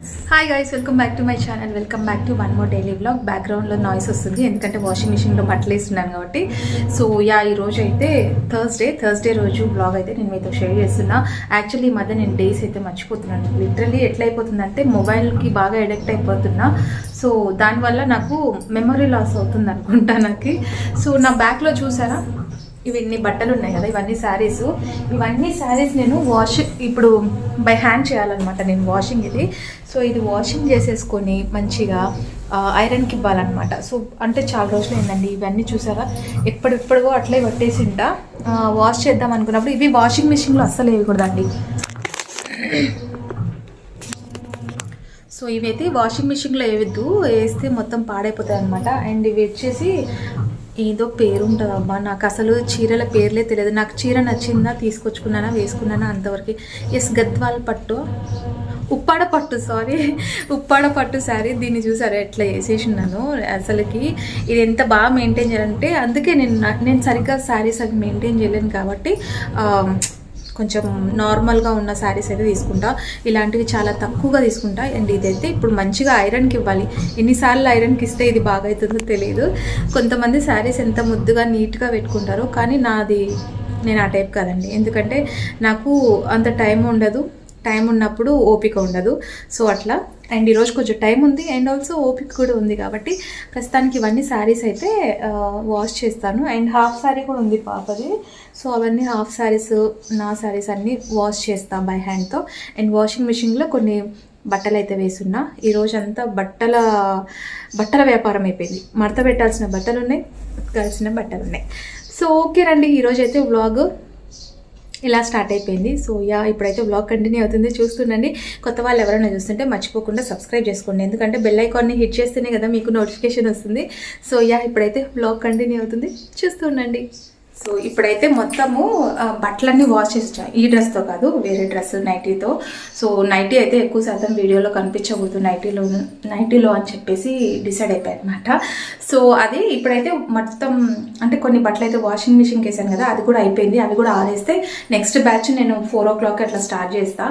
Hi guys, welcome back to my channel. Welcome back to one more daily vlog. బ్యాక్గ్రౌండ్లో noise వస్తుంది ఎందుకంటే washing మిషన్లో బట్టలు వేస్తున్నాను కాబట్టి. సో ఈరోజు అయితే థర్స్డే రోజు వ్లాగ్ అయితే నేను మీతో షేర్ చేస్తున్నా. యాక్చువల్లీ ఈ మధ్య నేను డేస్ అయితే మర్చిపోతున్నాను. లిటరల్లీ ఎట్లా అయిపోతుందంటే మొబైల్కి బాగా అడిక్ట్ అయిపోతున్నా. సో దానివల్ల నాకు మెమరీ లాస్ అవుతుంది అనుకుంటా నాకు. సో నా బ్యాక్లో చూసారా, ఇవన్నీ బట్టలు ఉన్నాయి కదా, ఇవన్నీ శారీస్ నేను ఇప్పుడు బై హ్యాండ్ చేయాలన్నమాట నేను వాషింగ్ ఇది. సో ఇది వాషింగ్ చేసేసుకొని మంచిగా ఐరన్కి ఇవ్వాలన్నమాట. సో అంటే చాలా రోజులు అయిందండి ఇవన్నీ చూసారా, ఎప్పుడెప్పుడో అట్లే పట్టేసింటా. వాష్ చేద్దాం అనుకున్నప్పుడు ఇవి వాషింగ్ మిషన్లో అస్సలు వేయకూడదండి. సో ఇవైతే వాషింగ్ మిషన్లో వేయద్దు, వేస్తే మొత్తం పాడైపోతాయి అనమాట. అండ్ ఇవి వచ్చేసి ఏదో పేరు ఉంటుంది అబ్బా, నాకు అసలు చీరల పేర్లే తెలియదు. నాకు చీర నచ్చిందా, తీసుకొచ్చుకున్నానా, వేసుకున్నానా అంతవరకు. గద్వాల్ పట్టు, ఉప్పాడ పట్టు శారీ. దీన్ని చూసారా ఎట్లా వేసేసి ఉన్నాను. అసలుకి ఇది ఎంత బాగా మెయింటైన్ చేయాలంటే, అందుకే నేను సరిగ్గా శారీస్ అవి మెయింటైన్ చేయలేను కాబట్టి కొంచెం నార్మల్గా ఉన్న శారీస్ అయితే తీసుకుంటా. ఇలాంటివి చాలా తక్కువగా తీసుకుంటా. అండ్ ఇదైతే ఇప్పుడు మంచిగా ఐరన్కి ఇవ్వాలి. ఎన్నిసార్లు ఐరన్కి ఇస్తే ఇది బాగా అవుతుందో తెలియదు. కొంతమంది శారీస్ ఎంత ముద్దుగా నీట్గా పెట్టుకుంటారు, కానీ నేను ఆ టైప్ కాదండి. ఎందుకంటే నాకు అంత టైం ఉన్నప్పుడు ఓపిక ఉండదు. సో అట్లా. అండ్ ఈరోజు కొంచెం టైం ఉంది అండ్ ఆల్సో ఓపిక కూడా ఉంది కాబట్టి ప్రస్తుతానికి ఇవన్నీ శారీస్ అయితే వాష్ చేస్తాను. అండ్ హాఫ్ శారీ కూడా ఉంది పాపది. సో అవన్నీ హాఫ్ శారీస్, నా శారీస్ అన్నీ వాష్ చేస్తాను బై హ్యాండ్తో. అండ్ వాషింగ్ మిషన్లో కొన్ని బట్టలు అయితే వేసున్నా. ఈరోజు అంతా బట్టల వ్యాపారం అయిపోయింది. మడత పెట్టాల్సిన బట్టలు ఉన్నాయి, ఉతకాల్సిన బట్టలు ఉన్నాయి. సో ఓకే రండి, ఈరోజు అయితే వ్లాగ్ ఇలా స్టార్ట్ అయిపోయింది. సో ఇప్పుడైతే వ్లాగ్ కంటిన్యూ అవుతుంది, చూస్తుండండి. కొత్త వాళ్ళు ఎవరైనా చూస్తుంటే మర్చిపోకుండా సబ్స్క్రైబ్ చేసుకోండి, ఎందుకంటే బెల్ ఐకాన్ని హిట్ చేస్తేనే కదా మీకు నోటిఫికేషన్ వస్తుంది. సో ఇప్పుడైతే వ్లాగ్ కంటిన్యూ అవుతుంది, చూస్తుండండి. సో ఇప్పుడైతే మొత్తము బట్టలన్నీ వాష్ చేసా. ఈ డ్రెస్తో కాదు, వేరే డ్రెస్ నైటీతో. సో నైటీ అయితే ఎక్కువ శాతం వీడియోలో కనిపించకూడదు నైటీలో అని చెప్పేసి డిసైడ్ అయిపోయాయి అనమాట. సో అది ఇప్పుడైతే మొత్తం అంటే కొన్ని బట్టలు అయితే వాషింగ్ మిషన్కి వేసాను కదా, అది కూడా అయిపోయింది. అవి కూడా ఆరేస్తే నెక్స్ట్ బ్యాచ్ నేను 4 o'clock అట్లా స్టార్ట్ చేస్తా.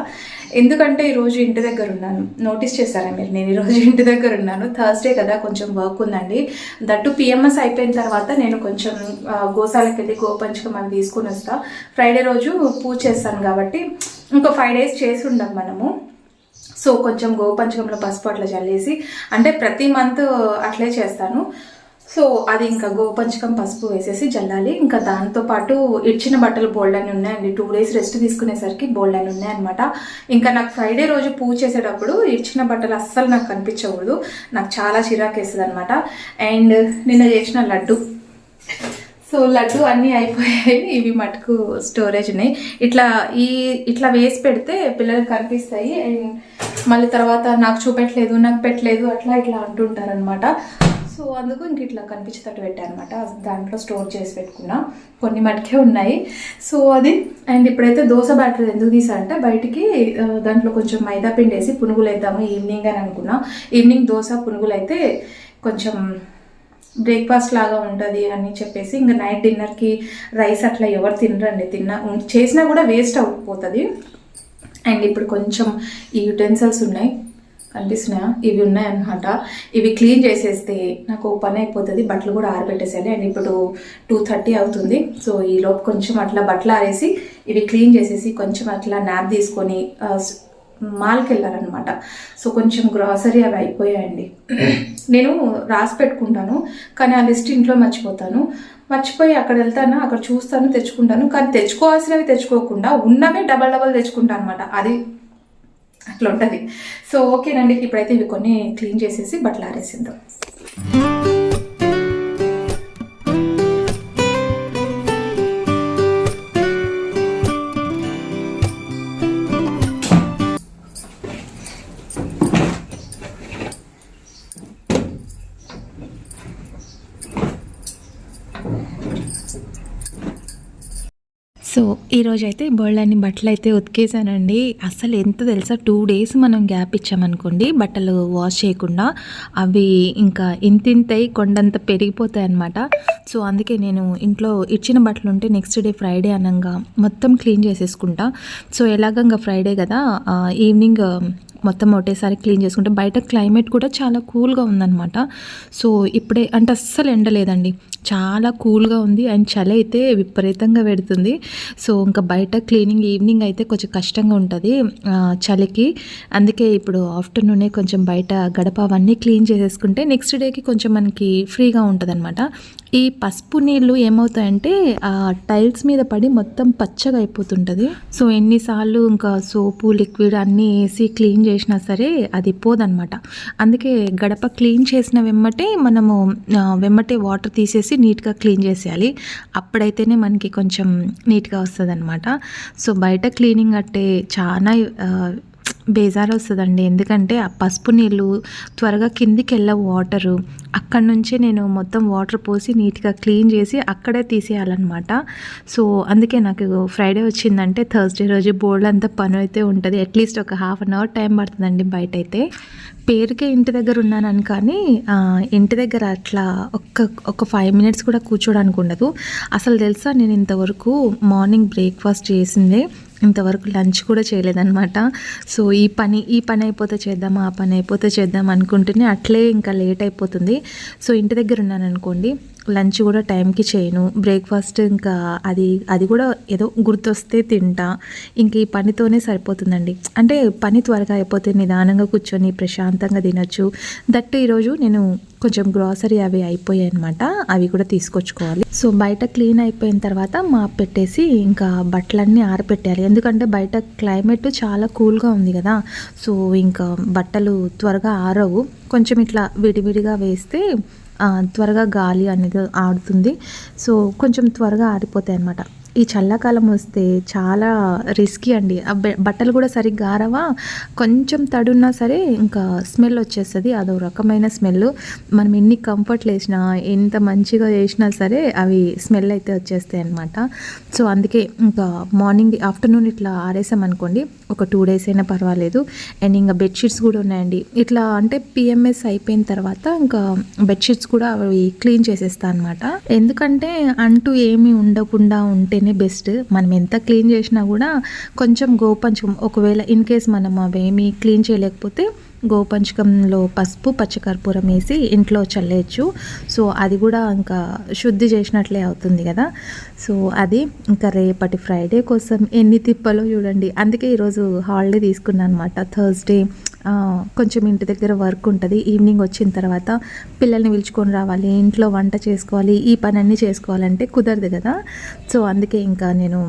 ఎందుకంటే ఈరోజు ఇంటి దగ్గర ఉన్నాను. నోటీస్ చేశారా మీరు, నేను ఈరోజు ఇంటి దగ్గర ఉన్నాను. థర్స్డే కదా, కొంచెం వర్క్ ఉందండి. దట్టు పిఎంఎస్ అయిపోయిన తర్వాత నేను కొంచెం గోశాలకు వెళ్ళి గోపంచకం అవి తీసుకుని వస్తా. ఫ్రైడే రోజు పూజ చేస్తాను కాబట్టి ఇంకో 5 days చేసి ఉండం మనము. సో కొంచెం గోపంచకంలో పసుపు అట్లా చల్లేసి, అంటే ప్రతి మంత్ అట్లే చేస్తాను. సో అది ఇంకా గోపంచకం పసుపు వేసేసి జల్లాలి. ఇంకా దాంతోపాటు ఇచ్చిన బట్టలు బోల్డ్ అని ఉన్నాయండి. 2 days రెస్ట్ తీసుకునేసరికి బోల్డ్ అని ఉన్నాయన్నమాట. ఇంకా నాకు ఫ్రైడే రోజు పూజ చేసేటప్పుడు ఇచ్చిన బట్టలు అస్సలు నాకు కనిపించకూడదు, నాకు చాలా చిరాకు వేస్తుంది అనమాట. అండ్ నిన్న చేసిన లడ్డు, సో లడ్డు అన్నీ అయిపోయాయి. ఇవి మటుకు స్టోరేజ్ ఉన్నాయి. ఇట్లా వేసి పెడితే పిల్లలకు కనిపిస్తాయి. అండ్ మళ్ళీ తర్వాత నాకు పెట్టలేదు అట్లా అంటుంటారనమాట. సో అందుకు ఇంక ఇట్లా కనిపించేటట్టు పెట్టాను అనమాట. దాంట్లో స్టోర్ చేసి పెట్టుకున్నా, కొన్ని మటుకే ఉన్నాయి. సో అది. అండ్ ఇప్పుడైతే దోశ బ్యాటర్ ఎందుకు తీసా అంటే, బయటికి దాంట్లో కొంచెం మైదా పిండి వేసి పునుగులు వేద్దాము ఈవినింగ్ అని అనుకున్నా. ఈవినింగ్ దోశ పునుగులు అయితే కొంచెం బ్రేక్ఫాస్ట్ లాగా ఉంటుంది అని చెప్పేసి, ఇంకా నైట్ డిన్నర్కి రైస్ అట్లా ఎవరు తినరండి. చేసినా కూడా వేస్ట్ అయిపోతుంది. అండ్ ఇప్పుడు కొంచెం ఈ యుటెన్సిల్స్ ఉన్నాయి, కనిపిస్తున్నాయా, ఇవి ఉన్నాయన్నమాట. ఇవి క్లీన్ చేసేస్తే నాకు పని అయిపోతుంది. బట్టలు కూడా ఆరబెట్టేసేయాలి. అండ్ ఇప్పుడు 2:30 అవుతుంది. సో ఈలోపు కొంచెం అట్లా బట్టలు ఆరేసి ఇవి క్లీన్ చేసేసి కొంచెం అట్లా నాప్ తీసుకొని మాల్కి వెళ్ళాలన్నమాట. సో కొంచెం గ్రాసరీ అవి అయిపోయాయండి. నేను రాసి పెట్టుకుంటాను, కానీ ఆ లిస్ట్ ఇంట్లో మర్చిపోయి అక్కడ వెళ్తాను, అక్కడ చూస్తాను, తెచ్చుకుంటాను. కానీ తెచ్చుకోవాల్సినవి తెచ్చుకోకుండా ఉన్నవే డబల్ తెచ్చుకుంటాను అనమాట. అది అట్లా ఉంటుంది. సో ఓకేనండి, ఇప్పుడైతే ఇవి కొన్ని క్లీన్ చేసేసి బట్టలు ఆరేసిందాం. సో ఈరోజు అయితే బోల్డన్ని బట్టలు అయితే ఉతికేసానండి. అసలు ఎంత తెలుసా, 2 days మనం గ్యాప్ ఇచ్చామనుకోండి బట్టలు వాష్ చేయకుండా, అవి ఇంకా ఇంతింతై కొండంత పెరిగిపోతాయి అన్నమాట. సో అందుకే నేను ఇంట్లో ఇచ్చిన బట్టలు ఉంటే నెక్స్ట్ డే ఫ్రైడే అనగా మొత్తం క్లీన్ చేసేసుకుంటా. సో ఎలాగంగా ఫ్రైడే కదా, ఈవినింగ్ మొత్తం ఒకటేసారి క్లీన్ చేసుకుంటే బయట క్లైమేట్ కూడా చాలా కూల్గా ఉందన్నమాట. సో ఇప్పుడే అంటే అస్సలు ఎండ లేదండి, చాలా కూల్గా ఉంది అండ్ చలి అయితే విపరీతంగా పెడుతుంది. సో ఇంకా బయట క్లీనింగ్ ఈవినింగ్ అయితే కొంచెం కష్టంగా ఉంటుంది చలికి. అందుకే ఇప్పుడు ఆఫ్టర్నూనే కొంచెం బయట గడప అవన్నీ క్లీన్ చేసేసుకుంటే నెక్స్ట్ డేకి కొంచెం మనకి ఫ్రీగా ఉంటుంది అనమాట. ఈ పసుపు నీళ్ళు ఏమవుతాయంటే ఆ టైల్స్ మీద పడి మొత్తం పచ్చగా అయిపోతుంటుంది. సో ఎన్నిసార్లు ఇంకా సోపు లిక్విడ్ అన్నీ వేసి క్లీన్ చేసినా సరే అది పోదనమాట. అందుకే గడప క్లీన్ చేసిన వెమ్మటే మనము వెమ్మటే వాటర్ తీసేసి నీట్గా క్లీన్ చేసేయాలి. అప్పుడైతేనే మనకి కొంచెం నీట్గా వస్తుంది అనమాట. సో బయట క్లీనింగ్ అంటే చాలా బేజారు వస్తుందండి. ఎందుకంటే ఆ పసుపు నీళ్ళు త్వరగా కిందికి వెళ్ళవు వాటరు. అక్కడి నుంచే నేను మొత్తం వాటర్ పోసి నీట్గా క్లీన్ చేసి అక్కడే తీసేయాలన్నమాట. సో అందుకే నాకు ఫ్రైడే వచ్చిందంటే థర్స్డే రోజు బోర్డు అంతా పని అయితే ఉంటుంది. అట్లీస్ట్ ఒక హాఫ్ అన్ అవర్ టైం పడుతుందండి బయట అయితే. పేరుకే ఇంటి దగ్గర ఉన్నానని కానీ ఇంటి దగ్గర అట్లా ఒక 5 మినిట్స్ కూడా కూర్చోడానికి ఉండదు. అసలు తెలుసా, నేను ఇంతవరకు మార్నింగ్ బ్రేక్ఫాస్ట్ చేసిందే, ఇంతవరకు లంచ్ కూడా చేయలేదన్నమాట. సో ఈ పని అయిపోతే చేద్దాం, ఆ పని అయిపోతే చేద్దాం అనుకుంటూనే అట్లే ఇంకా లేట్ అయిపోతుంది. సో ఇంటి దగ్గర ఉన్నాను అనుకోండి, లంచ్ కూడా టైంకి చేయను, బ్రేక్ఫాస్ట్ ఇంకా అది కూడా ఏదో గుర్తొస్తే తింటా. ఇంక ఈ పనితోనే సరిపోతుందండి. అంటే పని త్వరగా అయిపోతే నిదానంగా కూర్చొని ప్రశాంతంగా తినొచ్చు. దట్టు ఈరోజు నేను కొంచెం గ్రాసరీ అవి అయిపోయాయి అనమాట, అవి కూడా తీసుకొచ్చుకోవాలి. సో బయట క్లీన్ అయిపోయిన తర్వాత మాప్ పెట్టేసి ఇంకా బట్టలన్నీ ఆరపెట్టాలి. ఎందుకంటే బయట క్లైమేట్ చాలా కూల్గా ఉంది కదా. సో ఇంకా బట్టలు త్వరగా ఆరవు. కొంచెం ఇట్లా విడివిడిగా వేస్తే త్వరగా గాలి అనేది ఆడుతుంది. సో కొంచెం త్వరగా ఆరిపోతాయి అన్నమాట. ఈ చల్లకాలం వస్తే చాలా రిస్కీ అండి. బట్టలు కూడా సరిగ్గా ఆరవా, కొంచెం తడున్నా సరే ఇంకా స్మెల్ వచ్చేస్తుంది. అదో రకమైన స్మెల్. మనం ఎన్ని కంఫర్ట్లు వేసినా ఎంత మంచిగా చేసినా సరే అవి స్మెల్ అయితే వచ్చేస్తాయి అన్నమాట. సో అందుకే ఇంకా ఆఫ్టర్నూన్ ఇట్లా ఆరేసామనుకోండి, ఒక 2 days అయినా పర్వాలేదు. అండ్ ఇంకా బెడ్షీట్స్ కూడా ఉన్నాయండి. ఇట్లా అంటే PMS అయిపోయిన తర్వాత ఇంకా బెడ్షీట్స్ కూడా అవి క్లీన్ చేసేస్తా అనమాట. ఎందుకంటే అంటూ ఏమీ ఉండకుండా ఉంటేనే బెస్ట్. మనం ఎంత క్లీన్ చేసినా కూడా కొంచెం గోపంచకం, ఒకవేళ ఇన్ కేస్ మనం అవేమీ క్లీన్ చేయలేకపోతే గోపంచకంలో పసుపు పచ్చకర్పూరం వేసి ఇంట్లో చల్లేయచ్చు. సో అది కూడా ఇంకా శుద్ధి చేసినట్లే అవుతుంది కదా. సో అది ఇంకా రేపటి ఫ్రైడే కోసం ఎన్ని తిప్పలో చూడండి. అందుకే ఈరోజు హాలిడే తీసుకున్నాను అనమాట. థర్స్డే కొంచెం ఇంటి దగ్గర వర్క్ ఉంటుంది. ఈవినింగ్ వచ్చిన తర్వాత పిల్లల్ని పిలుచుకొని రావాలి, ఇంట్లో వంట చేసుకోవాలి, ఈ పని అన్నీ చేసుకోవాలంటే కుదరదు కదా. సో అందుకే ఇంకా నేను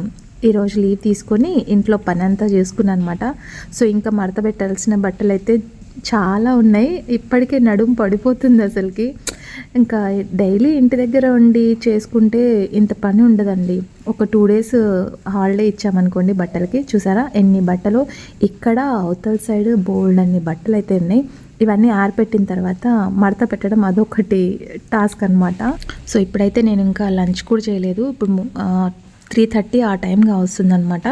ఈరోజు లీవ్ తీసుకొని ఇంట్లో పని అంతా చేసుకున్నాను అనమాట. సో ఇంకా మడత పెట్టాల్సిన బట్టలు అయితే చాలా ఉన్నాయి. ఇప్పటికే నడుము పడిపోతుంది అసలుకి. ఇంకా డైలీ ఇంటి దగ్గర ఉండి చేసుకుంటే ఇంత పని ఉండదండి. ఒక 2 days హాలిడే ఇచ్చామనుకోండి బట్టలకి, చూసారా ఎన్ని బట్టలు. ఇక్కడ అవతల సైడ్ బోల్డ్ అన్ని బట్టలు అయితే ఉన్నాయి. ఇవన్నీ ఆరిపెట్టిన తర్వాత మడత పెట్టడం అదొకటి టాస్క్ అనమాట. సో ఇప్పుడైతే నేను ఇంకా లంచ్ కూడా చేయలేదు. ఇప్పుడు 3:30 ఆ టైంగా వస్తుందన్నమాట.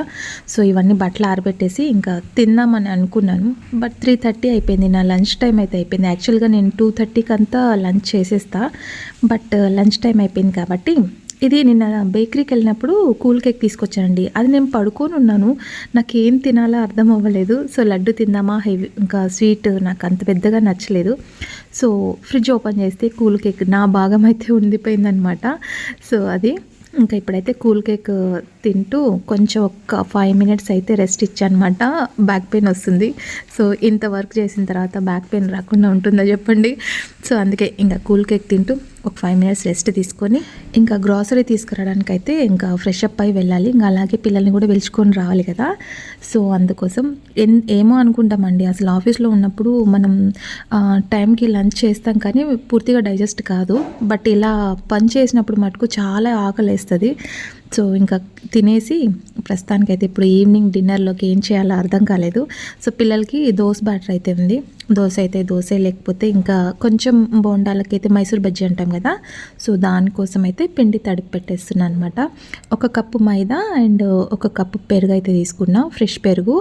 సో ఇవన్నీ బట్టలు ఆరబెట్టేసి ఇంకా తిందామని అనుకున్నాను. బట్ 3:30 అయిపోయింది, నా లంచ్ టైం అయితే అయిపోయింది. యాక్చువల్గా నేను 2:30కి అంతా లంచ్ చేసేస్తా, బట్ లంచ్ టైం అయిపోయింది కాబట్టి ఇది నిన్న బేకరీకి వెళ్ళినప్పుడు కూల్ కేక్ తీసుకొచ్చానండి. అది నేను పడుకొని ఉన్నాను, నాకు ఏం తినాలో అర్థం అవ్వలేదు. సో లడ్డు తిందామా, హెవీ ఇంకా స్వీట్ నాకు అంత పెద్దగా నచ్చలేదు. సో ఫ్రిడ్జ్ ఓపెన్ చేస్తే కూల్ కేక్ నా భాగం అయితే ఉండిపోయిందనమాట. సో అది ఇంకా ఇప్పుడైతే కూల్ కేక్ తింటూ కొంచెం ఒక 5 minutes అయితే రెస్ట్ ఇచ్చానమాట. బ్యాక్ పెయిన్ వస్తుంది. సో ఇంత వర్క్ చేసిన తర్వాత బ్యాక్ పెయిన్ రాకుండా ఉంటుందో చెప్పండి. సో అందుకే ఇంకా కూల్ కేక్ తింటూ ఒక 5 minutes రెస్ట్ తీసుకొని ఇంకా గ్రాసరీ తీసుకురావడానికి అయితే ఇంకా ఫ్రెష్ అప్ అయి వెళ్ళాలి. ఇంకా అలాగే పిల్లల్ని కూడా పిలుచుకొని రావాలి కదా. సో అందుకోసం ఏమో అనుకుంటామండి, అసలు ఆఫీస్లో ఉన్నప్పుడు మనం టైంకి లంచ్ చేస్తాం కానీ పూర్తిగా డైజెస్ట్ కాదు. బట్ ఇలా పని చేసినప్పుడు మటుకు చాలా ఆకలి వేస్తుంది. సో ఇంకా తినేసి ప్రస్తుతానికైతే ఇప్పుడు ఈవినింగ్ డిన్నర్లోకి ఏం చేయాలో అర్థం కాలేదు. సో పిల్లలకి దోశ బ్యాటర్ అయితే ఉంది. దోశ అయితే దోశ, లేకపోతే ఇంకా కొంచెం బోండాలకైతే మైసూర్ బజ్జీ అంటాం కదా. సో దానికోసం అయితే పిండి తడిపి పెట్టేస్తున్నాను అనమాట. 1 కప్పు మైదా అండ్ 1 కప్పు పెరుగు అయితే తీసుకున్నా, ఫ్రెష్ పెరుగు.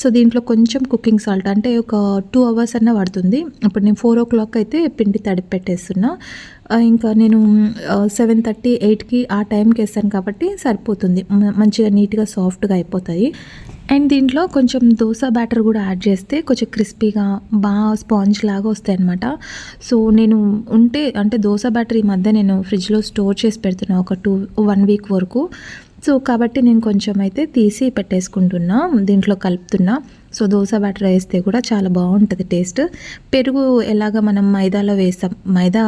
సో దీంట్లో కొంచెం కుకింగ్ సాల్ట్, అంటే ఒక 2 hours అన్న పడుతుంది. ఇప్పుడు నేను 4 o'clock అయితే పిండి తడిపి పెట్టేస్తున్నా. ఇంకా నేను 7:30, 8కి ఆ టైంకి వేస్తాను కాబట్టి సరిపోతుంది. మంచిగా నీట్గా సాఫ్ట్గా అయిపోతాయి. అండ్ దీంట్లో కొంచెం దోశ బ్యాటర్ కూడా యాడ్ చేస్తే కొంచెం క్రిస్పీగా బాగా స్పాంజ్ లాగా వస్తాయి అనమాట. సో నేను అంటే దోశ బ్యాటర్ ఈ మధ్య నేను ఫ్రిడ్జ్లో స్టోర్ చేసి పెడుతున్నా ఒక 1 వీక్ వరకు. సో కాబట్టి నేను కొంచెం అయితే తీసి పెట్టేసుకుంటున్నా, దీంట్లో కలుపుతున్నా. సో దోశ బ్యాటర్ వేస్తే కూడా చాలా బాగుంటుంది టేస్ట్. పెరుగు ఎలాగ మనం మైదాలో వేస్తాం, మైదా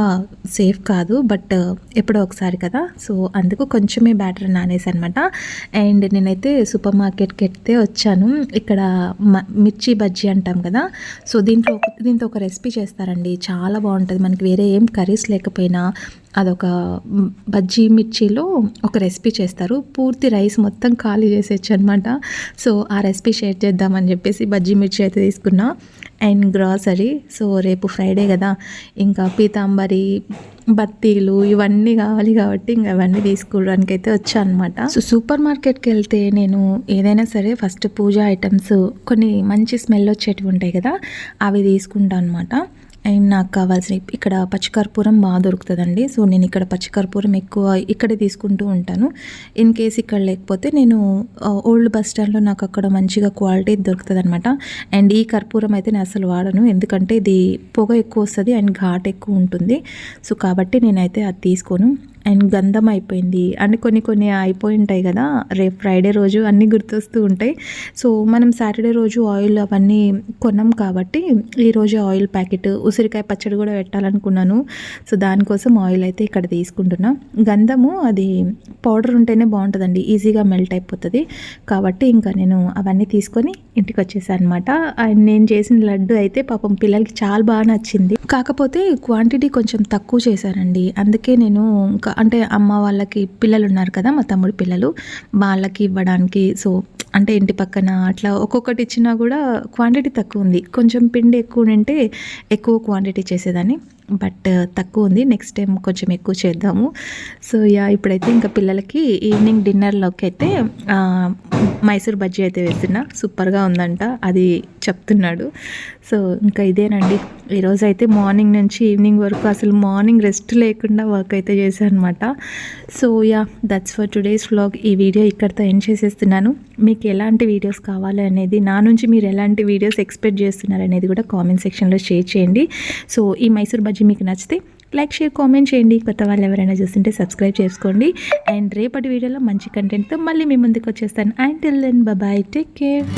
సేఫ్ కాదు బట్ ఎప్పుడో ఒకసారి కదా, సో అందుకు కొంచెమే బ్యాటర్ నానేసి అనమాట. అండ్ నేనైతే సూపర్ మార్కెట్కి అయితే వచ్చాను. ఇక్కడ మిర్చి బజ్జీ అంటాం కదా, సో దీంతో ఒక రెసిపీ చేస్తారండి, చాలా బాగుంటుంది. మనకి వేరే ఏం కర్రీస్ లేకపోయినా అదొక బజ్జీ మిర్చిలో ఒక రెసిపీ చేస్తారు. పూర్తి రైస్ మొత్తం ఖాళీ చేసేయచ్చు అనమాట. సో ఆ రెసిపీ షేర్ చేద్దామని చెప్పేసి బజ్జీ మిర్చి అయితే తీసుకున్నా. అండ్ గ్రాసరీ, సో రేపు ఫ్రైడే కదా, ఇంకా పీతాంబరి బత్తీలు ఇవన్నీ కావాలి కాబట్టి ఇంకా అవన్నీ తీసుకోవడానికి అయితే వచ్చా అనమాట. సో సూపర్ మార్కెట్కి వెళ్తే నేను ఏదైనా సరే ఫస్ట్ పూజ ఐటమ్స్ కొన్ని మంచి స్మెల్ వచ్చేటివి ఉంటాయి కదా, అవి తీసుకుంటాను అనమాట. అండ్ నాకు కావాల్సిన ఇక్కడ పచ్చికర్పూరం బాగా దొరుకుతుందండి. సో నేను ఇక్కడ పచ్చికర్పూరం ఎక్కువ ఇక్కడే తీసుకుంటూ ఉంటాను. ఇన్ కేస్ ఇక్కడ లేకపోతే నేను ఓల్డ్ బస్ స్టాండ్లో నాకు అక్కడ మంచిగా క్వాలిటీ దొరుకుతుంది అనమాట. అండ్ ఈ కర్పూరం అయితే నేను అసలు వాడను, ఎందుకంటే ఇది పొగ ఎక్కువ వస్తుంది అండ్ ఘాట్ ఎక్కువ ఉంటుంది. సో కాబట్టి నేనైతే అది తీసుకోను. అండ్ గంధం అయిపోయింది, అండ్ కొన్ని అయిపోయి ఉంటాయి కదా, రేపు ఫ్రైడే రోజు అన్నీ గుర్తొస్తూ ఉంటాయి. సో మనం సాటర్డే రోజు ఆయిల్ అవన్నీ కొన్నాం కాబట్టి ఈరోజు ఆయిల్ ప్యాకెట్, ఉసిరికాయ పచ్చడి కూడా పెట్టాలనుకున్నాను. సో దానికోసం ఆయిల్ అయితే ఇక్కడ తీసుకుంటున్నా. గంధము అది పౌడర్ ఉంటేనే బాగుంటుందండి, ఈజీగా మెల్ట్ అయిపోతుంది. కాబట్టి ఇంకా నేను అవన్నీ తీసుకొని ఇంటికి వచ్చేసాను అనమాట. అండ్ నేను చేసిన లడ్డు అయితే పాపం పిల్లలకి చాలా బాగా నచ్చింది. కాకపోతే క్వాంటిటీ కొంచెం తక్కువ చేశానండి, అందుకే నేను అంటే అమ్మ వాళ్ళకి పిల్లలు ఉన్నారు కదా, మా తమ్ముడి పిల్లలు, వాళ్ళకి ఇవ్వడానికి. సో అంటే ఇంటి పక్కన అట్లా ఒక్కొక్కటి ఇచ్చినా కూడా క్వాంటిటీ తక్కువ ఉంది. కొంచెం పిండి ఎక్కువ ఉంటే ఎక్కువ క్వాంటిటీ చేసేదాన్ని, బట్ తక్కువ ఉంది. నెక్స్ట్ టైం కొంచెం ఎక్కువ చేద్దాము. సో ఇప్పుడైతే ఇంకా పిల్లలకి ఈవినింగ్ డిన్నర్లోకి అయితే మైసూర్ బజ్జీ అయితే వేస్తున్నా, సూపర్గా ఉందంట అది చెప్తున్నాడు. సో ఇంకా ఇదేనండి ఈరోజు అయితే మార్నింగ్ నుంచి ఈవినింగ్ వరకు అసలు మార్నింగ్ రెస్ట్ లేకుండా వర్క్ అయితే చేశాను అనమాట. So that's for today's vlog. ఈ వీడియో ఇక్కడితో ఎండ్ చేసేస్తున్నాను. మీకు ఎలాంటి వీడియోస్ కావాలి అనేది, నా నుంచి మీరు ఎలాంటి వీడియోస్ ఎక్స్పెక్ట్ చేస్తున్నారు అనేది కూడా కామెంట్ సెక్షన్లో షేర్ చేయండి. సో ఈ మైసూర్ బజ్జీ మీకు నచ్చితే లైక్, షేర్, కామెంట్ చేయండి. కొత్త వాళ్ళు ఎవరైనా చూస్తుంటే సబ్స్క్రైబ్ చేసుకోండి. అండ్ రేపటి వీడియోలో మంచి కంటెంట్తో మళ్ళీ మీ ముందుకు వచ్చేస్తాను. And till then bye, take care.